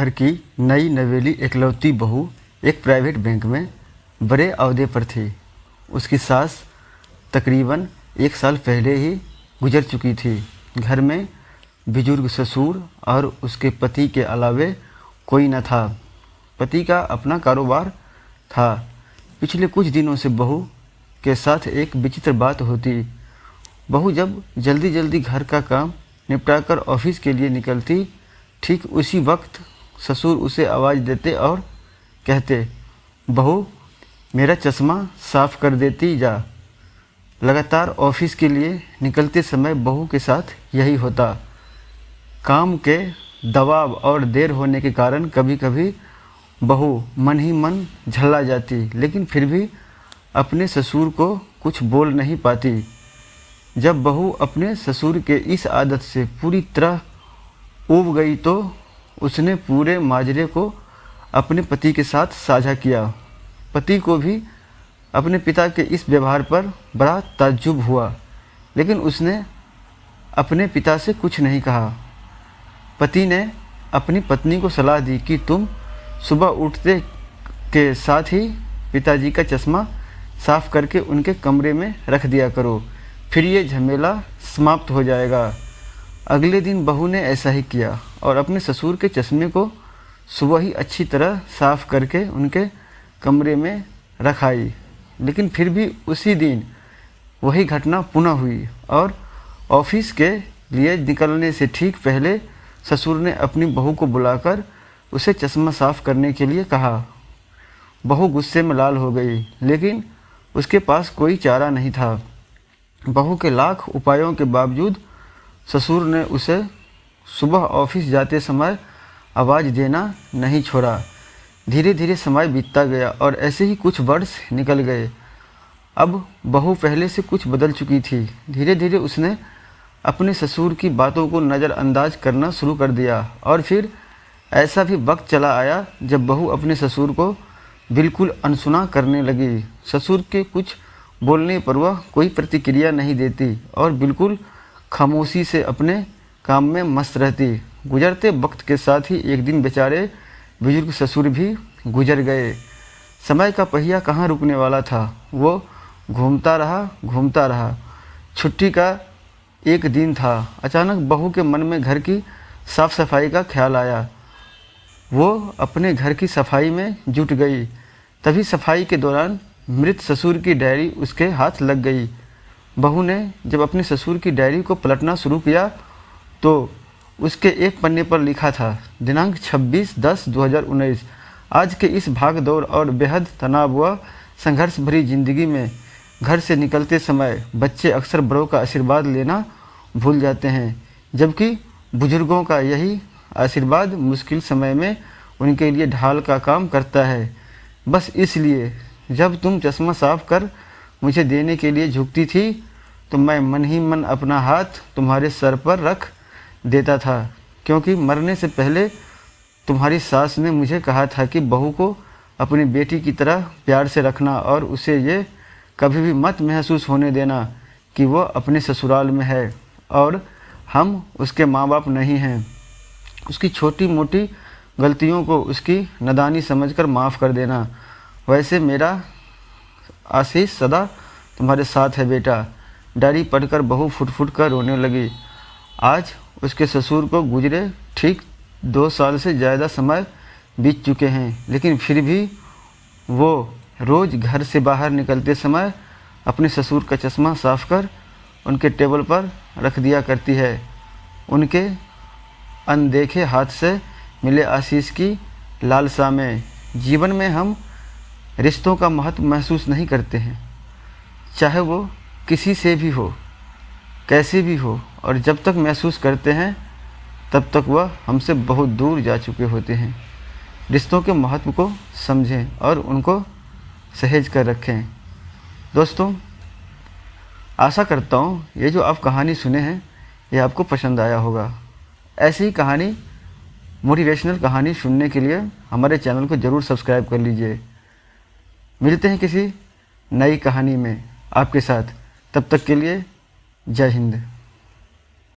घर की नई नवेली इकलौती बहू एक प्राइवेट बैंक में बड़े ओहदे पर थी। उसकी सास तकरीबन 1 साल पहले ही गुजर चुकी थी। घर में बुजुर्ग ससुर और उसके पति के अलावे कोई न था। पति का अपना कारोबार था। पिछले कुछ दिनों से बहू के साथ एक विचित्र बात होती। बहू जब जल्दी जल्दी घर का काम निपटाकर ऑफिस के लिए निकलती, ठीक उसी वक्त ससुर उसे आवाज़ देते और कहते, बहू मेरा चश्मा साफ कर देती जा। लगातार ऑफिस के लिए निकलते समय बहू के साथ यही होता। काम के दबाव और देर होने के कारण कभी कभी बहू मन ही मन झल्ला जाती, लेकिन फिर भी अपने ससुर को कुछ बोल नहीं पाती। जब बहू अपने ससुर के इस आदत से पूरी तरह ऊब गई तो उसने पूरे माजरे को अपने पति के साथ साझा किया। पति को भी अपने पिता के इस व्यवहार पर बड़ा ताज्जुब हुआ, लेकिन उसने अपने पिता से कुछ नहीं कहा। पति ने अपनी पत्नी को सलाह दी कि तुम सुबह उठते के साथ ही पिताजी का चश्मा साफ करके उनके कमरे में रख दिया करो, फिर ये झमेला समाप्त हो जाएगा। अगले दिन बहू ने ऐसा ही किया और अपने ससुर के चश्मे को सुबह ही अच्छी तरह साफ करके उनके कमरे में रख आई। लेकिन फिर भी उसी दिन वही घटना पुनः हुई और ऑफिस के लिए निकलने से ठीक पहले ससुर ने अपनी बहू को बुलाकर उसे चश्मा साफ करने के लिए कहा। बहू गुस्से में लाल हो गई, लेकिन उसके पास कोई चारा नहीं था। बहू के लाख उपायों के बावजूद ससुर ने उसे सुबह ऑफिस जाते समय आवाज़ देना नहीं छोड़ा। धीरे धीरे समय बीतता गया और ऐसे ही कुछ वर्ष निकल गए। अब बहू पहले से कुछ बदल चुकी थी। धीरे धीरे उसने अपने ससुर की बातों को नज़रअंदाज करना शुरू कर दिया और फिर ऐसा भी वक्त चला आया जब बहू अपने ससुर को बिल्कुल अनसुना करने लगी। ससुर के कुछ बोलने पर वह कोई प्रतिक्रिया नहीं देती और बिल्कुल खामोशी से अपने काम में मस्त रहती। गुजरते वक्त के साथ ही एक दिन बेचारे बुजुर्ग ससुर भी गुजर गए। समय का पहिया कहाँ रुकने वाला था, वो घूमता रहा। छुट्टी का एक दिन था। अचानक बहू के मन में घर की साफ सफाई का ख्याल आया। वो अपने घर की सफाई में जुट गई। तभी सफाई के दौरान मृत ससुर की डायरी उसके हाथ लग गई। बहू ने जब अपने ससुर की डायरी को पलटना शुरू किया तो उसके एक पन्ने पर लिखा था, दिनांक 26/10/2019। आज के इस भाग दौड़ और बेहद तनाव व संघर्ष भरी जिंदगी में घर से निकलते समय बच्चे अक्सर बड़ों का आशीर्वाद लेना भूल जाते हैं, जबकि बुजुर्गों का यही आशीर्वाद मुश्किल समय में उनके लिए ढाल का काम करता है। बस इसलिए जब तुम चश्मा साफ कर मुझे देने के लिए झुकती थी तो मैं मन ही मन अपना हाथ तुम्हारे सर पर रख देता था, क्योंकि मरने से पहले तुम्हारी सास ने मुझे कहा था कि बहू को अपनी बेटी की तरह प्यार से रखना और उसे ये कभी भी मत महसूस होने देना कि वो अपने ससुराल में है और हम उसके माँ बाप नहीं हैं। उसकी छोटी मोटी गलतियों को उसकी नादानी समझकर माफ़ कर देना। वैसे मेरा आशीष सदा तुम्हारे साथ है बेटा। डायरी पढ़कर बहू फुट फुट कर रोने लगी। आज उसके ससुर को गुजरे ठीक 2 साल से ज़्यादा समय बीत चुके हैं, लेकिन फिर भी वो रोज़ घर से बाहर निकलते समय अपने ससुर का चश्मा साफ कर उनके टेबल पर रख दिया करती है। उनके अनदेखे हाथ से मिले आशीष की लालसा में जीवन में हम रिश्तों का महत्व महसूस नहीं करते हैं, चाहे वो किसी से भी हो, कैसे भी हो, और जब तक महसूस करते हैं तब तक वह हमसे बहुत दूर जा चुके होते हैं। रिश्तों के महत्व को समझें और उनको सहेज कर रखें। दोस्तों, आशा करता हूँ ये जो आप कहानी सुने हैं ये आपको पसंद आया होगा। ऐसी ही कहानी, मोटिवेशनल कहानी सुनने के लिए हमारे चैनल को ज़रूर सब्सक्राइब कर लीजिए। मिलते हैं किसी नई कहानी में आपके साथ। तब तक के लिए जय हिंद।